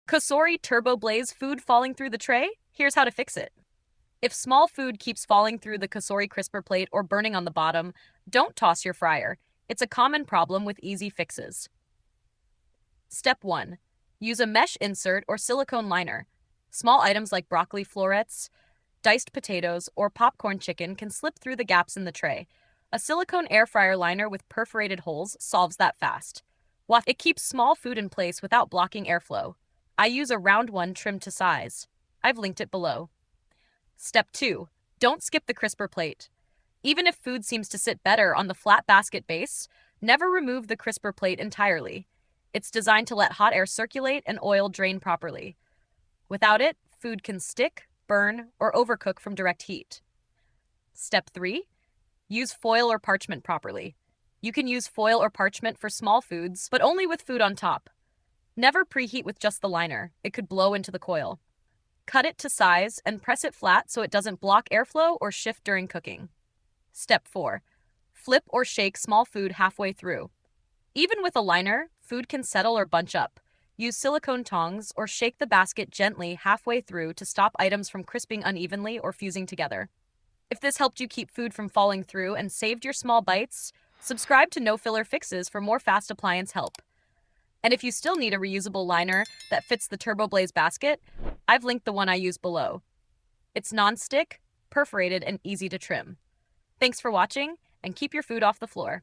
COSORI TurboBlaze food falling through the tray? Here's how to fix it. If small food keeps falling through the COSORI crisper plate or burning on the bottom, don't toss your fryer. It's a common problem with easy fixes. Step 1. Use a mesh insert or silicone liner. Small items like broccoli florets, diced potatoes, or popcorn chicken can slip through the gaps in the tray. A silicone air fryer liner with perforated holes solves that fast. It keeps small food in place without blocking airflow. I use a round one trimmed to size. I've linked it below. Step 2. Don't skip the crisper plate. Even if food seems to sit better on the flat basket base, never remove the crisper plate entirely. It's designed to let hot air circulate and oil drain properly. Without it, food can stick, burn, or overcook from direct heat. Step 3. Use foil or parchment properly. You can use foil or parchment for small foods, but only with food on top. Never preheat with just the liner. It could blow into the coil. Cut it to size and press it flat so it doesn't block airflow or shift during cooking. Step 4. Flip or shake small food halfway through. Even with a liner, food can settle or bunch up. Use silicone tongs or shake the basket gently halfway through to stop items from crisping unevenly or fusing together. If this helped you keep food from falling through and saved your small bites, subscribe to No Filler Fixes for more fast appliance help. And if you still need a reusable liner that fits the TurbroBlaze basket, I've linked the one I use below. It's non-stick, perforated, and easy to trim. Thanks for watching, and keep your food off the floor.